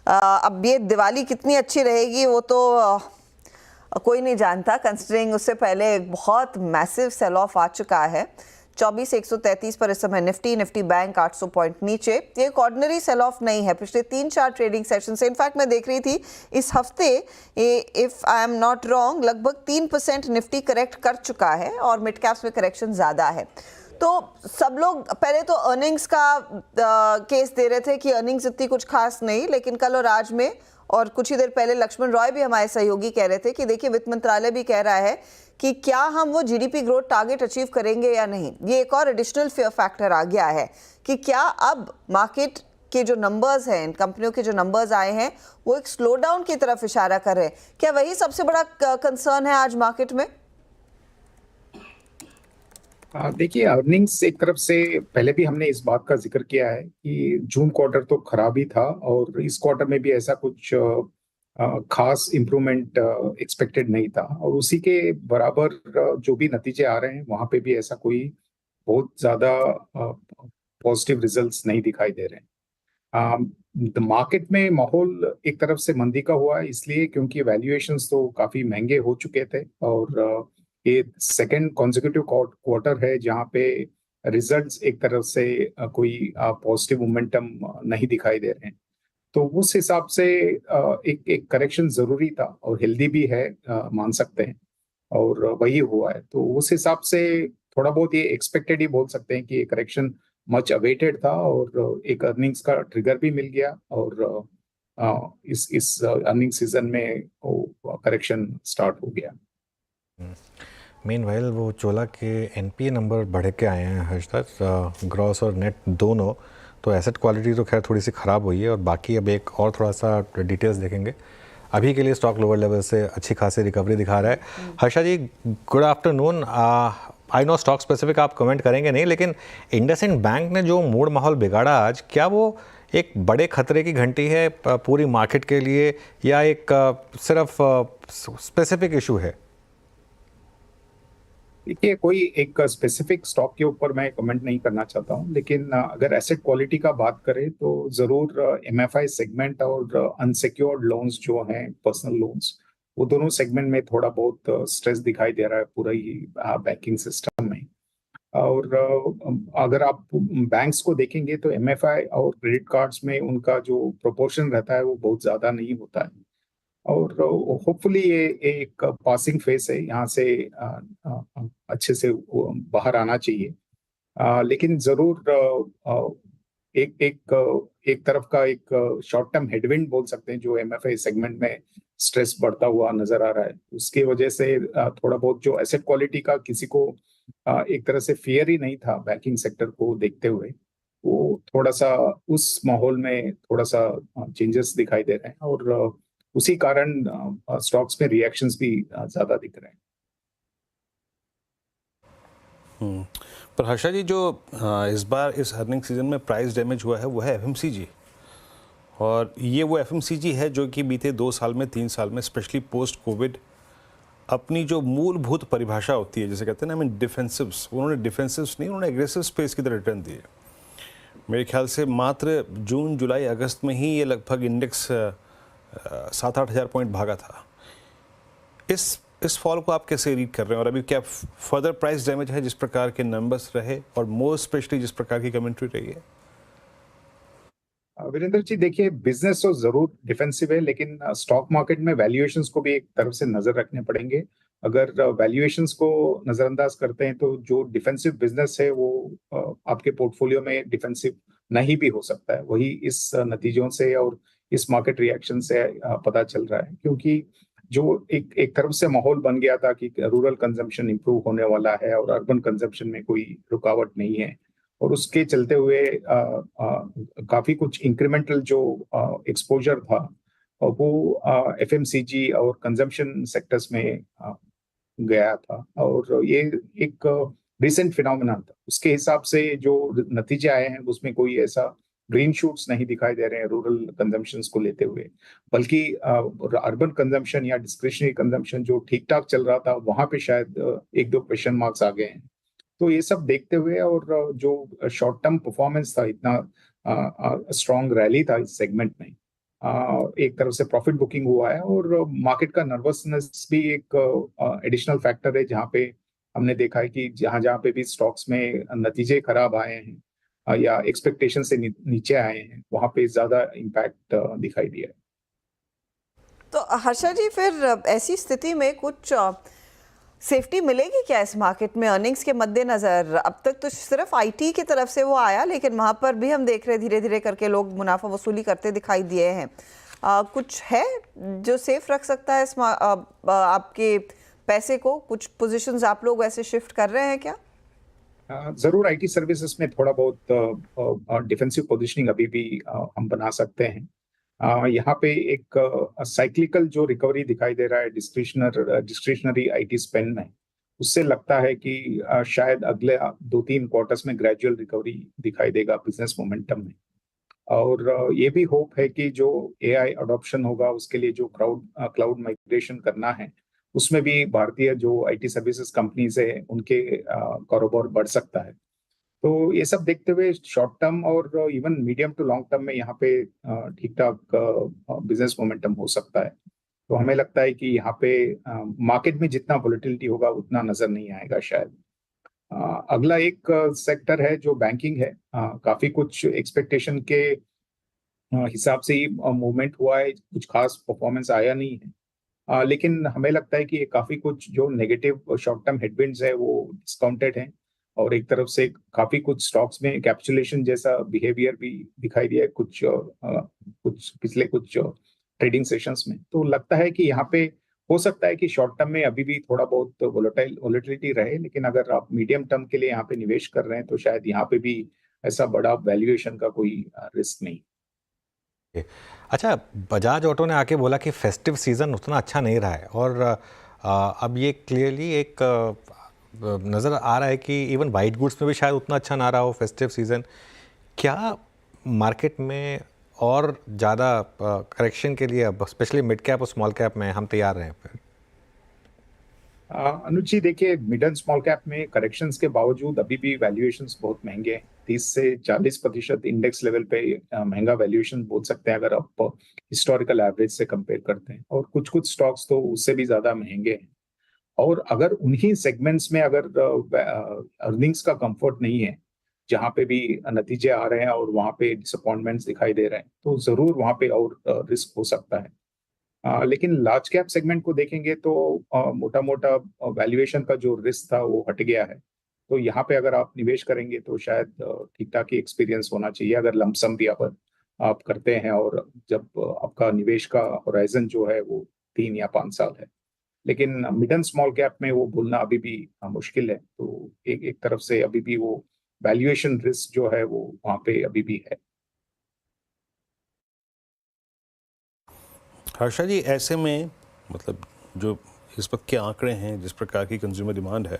अब ये दिवाली कितनी अच्छी रहेगी वो तो कोई नहीं जानता, कंसिडरिंग उससे पहले बहुत मैसिव सेल ऑफ आ चुका है। 24,133 पर इस समय निफ्टी बैंक 800 पॉइंट नीचे। ये एक ऑर्डिनरी सेल ऑफ नहीं है, पिछले 3-4 ट्रेडिंग सेशन से। इनफैक्ट मैं देख रही थी इस हफ्ते, if I am not wrong, लगभग 3% निफ्टी करेक्ट कर चुका है और मिड कैप्स में करेक्शन ज़्यादा है। तो सब लोग पहले तो अर्निंग्स का केस दे रहे थे कि अर्निंग्स इतनी कुछ खास नहीं, लेकिन कल और आज में, और कुछ ही देर पहले लक्ष्मण रॉय भी हमारे सहयोगी कह रहे थे कि देखिए वित्त मंत्रालय भी कह रहा है कि क्या हम वो जीडीपी ग्रोथ टारगेट अचीव करेंगे या नहीं। ये एक और एडिशनल फियर फैक्टर आ गया है कि क्या अब मार्केट के जो नंबर्स हैं, इन कंपनियों के जो नंबर्स आए हैं, वो एक स्लो डाउन की तरफ इशारा कर रहे हैं। क्या वही सबसे बड़ा कंसर्न है आज मार्केट में? देखिए, अर्निंग्स एक तरफ से पहले भी हमने इस बात का जिक्र किया है कि जून क्वार्टर तो खराब ही था और इस क्वार्टर में भी ऐसा कुछ खास इम्प्रूवमेंट एक्सपेक्टेड नहीं था, और उसी के बराबर जो भी नतीजे आ रहे हैं वहां पे भी ऐसा कोई बहुत ज्यादा पॉजिटिव रिजल्ट्स नहीं दिखाई दे रहे हैं। मार्केट में माहौल एक तरफ से मंदी का हुआ है, इसलिए क्योंकि वैल्यूएशंस तो काफी महंगे हो चुके थे, और ये सेकेंड कॉन्जिक्यूटिव क्वार्टर है जहां पे रिजल्ट्स एक तरफ से कोई पॉजिटिव मोमेंटम नहीं दिखाई दे रहे हैं। तो उस हिसाब से एक एक करेक्शन जरूरी था और हेल्दी भी है, मान सकते हैं, और वही हुआ है। तो उस हिसाब से थोड़ा बहुत ये एक्सपेक्टेड ही बोल सकते हैं कि ये करेक्शन मच अवेटेड था, और एक अर्निंग्स का ट्रिगर भी मिल गया, और इस अर्निंग सीजन में वो करेक्शन स्टार्ट हो गया। मीनवाइल वो चोला के एनपीए नंबर बढ़ के आए हैं हर्षद, ग्रॉस और नेट दोनों। तो एसेट क्वालिटी तो खैर थोड़ी सी ख़राब हुई है, और बाकी अब एक और थोड़ा सा डिटेल्स देखेंगे। अभी के लिए स्टॉक लोअर लेवल से अच्छी खासी रिकवरी दिखा रहा है। Harsha ji, good afternoon. I know stock specific आप कमेंट करेंगे नहीं, लेकिन इंडसइंड बैंक ने जो मूड माहौल बिगाड़ा आज, क्या वो एक बड़े खतरे की घंटी है पूरी मार्केट के लिए, या एक सिर्फ स्पेसिफिक इशू है? देखिए, कोई एक स्पेसिफिक स्टॉक के ऊपर मैं कमेंट नहीं करना चाहता हूं, लेकिन अगर एसेट क्वालिटी का बात करें तो जरूर एमएफआई सेगमेंट और अनसिक्योर्ड लोन्स जो हैं, पर्सनल लोन्स, वो दोनों सेगमेंट में थोड़ा बहुत स्ट्रेस दिखाई दे रहा है पूरा ही बैंकिंग सिस्टम में। और अगर आप बैंक्स को देखेंगे तो एमएफआई और क्रेडिट कार्ड्स में उनका जो प्रोपोर्शन रहता है वो बहुत ज्यादा नहीं होता है, और होपफुली ये एक पासिंग फेस है, यहाँ से अच्छे से बाहर आना चाहिए। लेकिन जरूर एक तरफ का एक शॉर्ट टर्म हेडविंड बोल सकते हैं जो एमएफआई सेगमेंट में स्ट्रेस बढ़ता हुआ नजर आ रहा है। उसकी वजह से थोड़ा बहुत जो एसेट क्वालिटी का किसी को एक तरह से फियर ही नहीं था बैंकिंग सेक्टर को देखते हुए, वो थोड़ा सा उस माहौल में थोड़ा सा चेंजेस दिखाई दे रहे हैं, और उसी कारण स्टॉक्स में रिएक्शंस भी ज्यादा दिख रहे हैं। पर हर्षा जी, जो इस बार इस अर्निंग सीजन में प्राइस डैमेज हुआ है वो है एफएमसीजी, और ये वो एफएमसीजी है जो कि बीते 2 साल में 3 साल में स्पेशली पोस्ट कोविड अपनी जो मूलभूत परिभाषा होती है, जैसे कहते हैं ना, आई मीन डिफेंसिव्स, उन्होंने डिफेंसिव्स नहीं, उन्होंने एग्रेसिव स्पेस की तरह रिटर्न दिए। मेरे ख्याल से मात्र जून जुलाई अगस्त में ही ये लगभग इंडेक्स 7-8 हज़ार पॉइंट भागा था। इस फॉल को आप कैसे रीड कर रहे हैं, और अभी क्या फर्दर प्राइस डैमेज है जिस प्रकार के नंबर्स रहे, और मोर स्पेशली जिस प्रकार की कमेंट्री रही है? वीरेंद्र जी, देखिए, बिजनेस तो जरूर डिफेंसिव है, लेकिन स्टॉक मार्केट में वैल्यूएशंस को भी एक तरफ से नजर रखने पड़ेंगे। अगर वैल्यूएशंस को नजरअंदाज करते हैं तो जो डिफेंसिव बिजनेस है वो आपके पोर्टफोलियो में डिफेंसिव नहीं भी हो सकता है। वही इस नतीजों से और इस मार्केट रिएक्शन से पता चल रहा है, क्योंकि जो एक तरफ से माहौल बन गया था कि रूरल कंजम्पशन इंप्रूव होने वाला है और अर्बन कंजम्पशन में कोई रुकावट नहीं है, और उसके चलते हुए काफी कुछ इंक्रीमेंटल जो एक्सपोजर था वो एफएमसीजी और कंजम्पशन सेक्टर्स में गया था, और ये एक रिसेंट फिनोमेना था। उसके हिसाब से जो नतीजे आए हैं उसमें कोई ऐसा ग्रीन शूट्स नहीं दिखाई दे रहे हैं रूरल कंजम्पशन को लेते हुए, बल्कि अर्बन कंजम्पशन या डिस्क्रिशनरी कंजम्पशन जो ठीक ठाक चल रहा था वहां पे शायद 1-2 क्वेश्चन मार्क्स आ गए हैं। तो ये सब देखते हुए, और जो शॉर्ट टर्म परफॉर्मेंस था, इतना स्ट्रॉन्ग रैली था इस सेगमेंट में, एक तरफ से प्रॉफिट बुकिंग हुआ है और मार्केट का नर्वसनेस भी एक एडिशनल फैक्टर है, जहाँ पे हमने देखा है कि जहाँ जहाँ पे भी स्टॉक्स में नतीजे खराब आए हैं या एक्सपेक्टेशन से नीचे आए हैं, वहाँ पे ज्यादा इम्पैक्ट दिखाई दिया है। तो हर्षा जी, फिर ऐसी स्थिति में कुछ सेफ्टी मिलेगी क्या इस मार्केट में अर्निंग्स के मद्देनजर? अब तक तो सिर्फ आईटी की तरफ से वो आया, लेकिन वहां पर भी हम देख रहे धीरे धीरे करके लोग मुनाफा वसूली करते दिखाई दिए हैं। कुछ है जो सेफ रख सकता है आपके पैसे को? कुछ पोजीशंस आप लोग वैसे शिफ्ट कर रहे हैं क्या? जरूर आईटी सर्विसेज में थोड़ा बहुत डिफेंसिव पोजीशनिंग अभी भी हम बना सकते हैं। यहाँ पे एक साइक्लिकल जो रिकवरी दिखाई दे रहा है डिस्क्रिशनरी आईटी स्पेंड में, उससे लगता है कि शायद अगले 2-3 क्वार्टर्स में ग्रेजुअल रिकवरी दिखाई देगा बिजनेस मोमेंटम में। और ये भी होप है कि जो एआई अडॉप्शन होगा उसके लिए जो क्लाउड माइग्रेशन करना है, उसमें भी भारतीय जो आईटी सर्विसेज कंपनीज है उनके कारोबार बढ़ सकता है। तो ये सब देखते हुए शॉर्ट टर्म और even medium to long term में यहाँ पे ठीक ठाक बिजनेस मोमेंटम हो सकता है। तो हमें लगता है कि यहाँ पे मार्केट में जितना वोलेटिलिटी होगा उतना नजर नहीं आएगा शायद। अगला एक सेक्टर है जो बैंकिंग है। काफी कुछ एक्सपेक्टेशन के हिसाब से ही मूवमेंट हुआ है, कुछ खास परफॉर्मेंस आया नहीं है। लेकिन हमें लगता है कि ये काफी कुछ जो नेगेटिव शॉर्ट टर्म हेडविंड्स है वो डिस्काउंटेड है, और एक तरफ से काफी कुछ स्टॉक्स में कैप्चुलेशन जैसा बिहेवियर भी दिखाई दिया है कुछ पिछले कुछ ट्रेडिंग सेशंस में। तो लगता है कि यहाँ पे हो सकता है कि शॉर्ट टर्म में अभी भी थोड़ा बहुत वोलेटिलिटी रहे, लेकिन अगर आप मीडियम टर्म के लिए यहाँ पे निवेश कर रहे हैं तो शायद यहाँ पे भी ऐसा बड़ा वैल्यूएशन का कोई रिस्क नहीं। अच्छा, बजाज ऑटो ने आके बोला कि फेस्टिव सीज़न उतना अच्छा नहीं रहा है, और अब ये क्लियरली एक नज़र आ रहा है कि इवन वाइट गुड्स में भी शायद उतना अच्छा ना रहा हो फेस्टिव सीज़न। क्या मार्केट में और ज़्यादा करेक्शन के लिए अब स्पेशली मिड कैप और स्मॉल कैप में हम तैयार हैं फिर? अनुज जी, देखिए, मिड एंड स्मॉल कैप में करेक्शंस के बावजूद अभी भी वैल्यूएशंस बहुत महंगे हैं। 30 से 40% इंडेक्स लेवल पे महंगा वैल्यूएशन बोल सकते हैं अगर आप हिस्टोरिकल एवरेज से कंपेयर करते हैं, और कुछ कुछ स्टॉक्स तो उससे भी ज्यादा महंगे हैं। और अगर उन्हीं सेगमेंट्स में अगर अर्निंग्स का कंफर्ट नहीं है, जहां पे भी नतीजे आ रहे हैं और वहां पे डिसअपॉइंटमेंट्स दिखाई दे रहे हैं, तो जरूर वहां पे और रिस्क हो सकता है। लेकिन लार्ज कैप सेगमेंट को देखेंगे तो मोटा मोटा वैल्यूएशन का जो रिस्क था वो हट गया है। तो यहाँ पे अगर आप निवेश करेंगे तो शायद ठीक ठाक ही एक्सपीरियंस होना चाहिए, अगर लमसम भी आप करते हैं, और जब आपका निवेश का होराइजन जो है वो 3 या 5 साल है। लेकिन मिड एंड स्मॉल कैप में वो बोलना अभी भी मुश्किल है। तो एक तरफ से अभी भी वो वैल्यूएशन रिस्क जो है वो वहाँ पे अभी भी है। हर्षा जी, ऐसे में मतलब जो इस वक्त के आंकड़े हैं, जिस प्रकार की कंज्यूमर डिमांड है,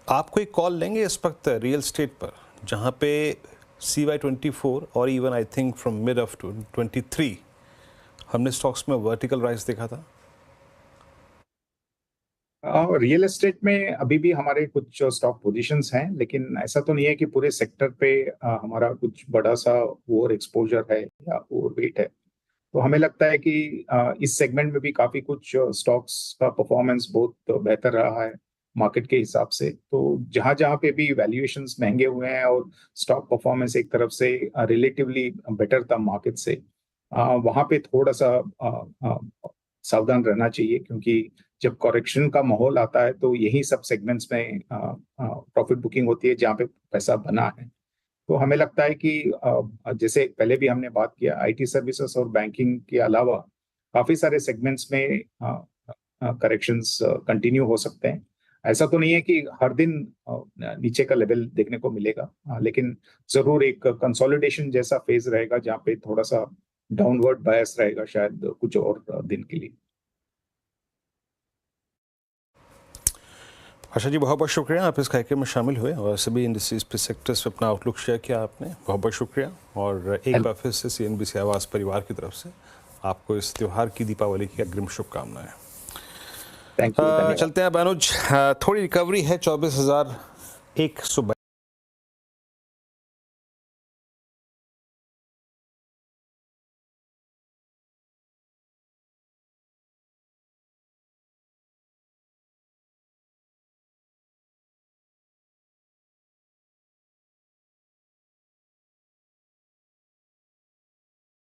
आप कोई कॉल लेंगे इस वक्त रियल एस्टेट पर, जहां पे CY24 और even I think from mid of 23 हमने स्टॉक्स में वर्टिकल राइज देखा था? रियल एस्टेट में अभी भी हमारे कुछ स्टॉक पोजीशंस हैं, लेकिन ऐसा तो नहीं है कि पूरे सेक्टर पे हमारा कुछ बड़ा सा ओवर एक्सपोजर है या ओवर वेट है। तो हमें लगता है कि इस सेगमेंट में भी काफी कुछ स्टॉक्स का परफॉर्मेंस बहुत बेहतर रहा है मार्केट के हिसाब से। तो जहां जहां पे भी वैल्यूएशंस महंगे हुए हैं और स्टॉक परफॉर्मेंस एक तरफ से रिलेटिवली बेटर था मार्केट से, वहां पे थोड़ा सा सावधान रहना चाहिए, क्योंकि जब करेक्शन का माहौल आता है तो यही सब सेगमेंट्स में प्रॉफिट बुकिंग होती है जहाँ पे पैसा बना है। तो हमें लगता है कि जैसे पहले भी हमने बात किया, आईटी सर्विसेज और बैंकिंग के अलावा काफी सारे सेगमेंट्स में करेक्शंस कंटिन्यू हो सकते हैं। ऐसा तो नहीं है कि हर दिन नीचे का लेवल देखने को मिलेगा, लेकिन जरूर एक कंसोलिडेशन जैसा फेज रहेगा जहाँ पे थोड़ा सा डाउनवर्ड बायस रहेगा शायद कुछ और दिन के लिए। हर्षा जी, बहुत बहुत शुक्रिया, आप इस कार्यक्रम में शामिल हुए और सभी इंडस्ट्रीज पे सेक्टर्स पे अपना आउटलुक शेयर किया आपने। बहुत बहुत शुक्रिया, और एक बार फिर से CNBC आवाज़ परिवार की तरफ से आपको इस त्यौहार की, दीपावली की अग्रिम शुभकामनाएं। Thank you. चलते हैं अनुज, थोड़ी रिकवरी है 24,100